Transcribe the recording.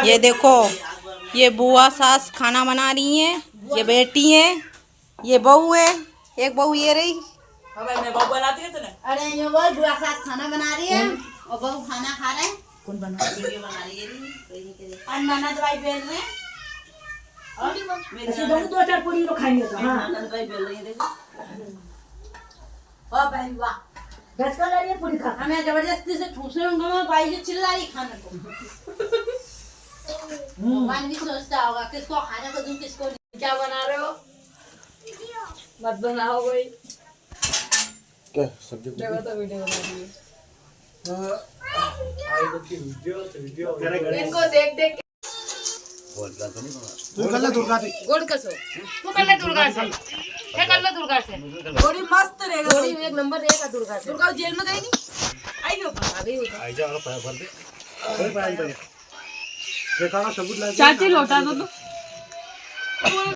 ये देखो, ये बुआ सास खाना बना रही हैं, ये बेटी है, ये बहू है, एक बहू ये रही। मैं बहू बनाती है तूने? अरे ये वो बुआ सास खाना बना रही है और बहू खाना खा रहे हैं। कौन बना रही है? और ननद भाई बेल रहे हैं। दो चार पूरी तो खाएंगे तो हाँ ननद भाई बेल रही है, देखो। वाह भाई वाह, बस कर रही है पूरी खा। हमें जबरदस्ती से ठूसने उनको भाई से चिल्ला रही खाने को। भगवान भी सोचता होगा किसको खाने को दूं किसको नहीं। क्या बना रहे हो? मत बनाओ कोई। क्या सब्जी तो वीडियो बना रही है। इनको देख देख के तू कर ले दुर्गा से गोड़ कसो। तू कर ले दुर्गा से। क्या कर ले दुर्गा से? गोड़ी मस्त रहेगा। गोड़ी एक नंबर रहेगा दुर्गा से। दुर्गा जेल में गई नहीं? आई हो आ गई हो। आई जा और पैर भर दे कोई पैर नहीं देखा ना सबूत ला चाची लौटा दो तो।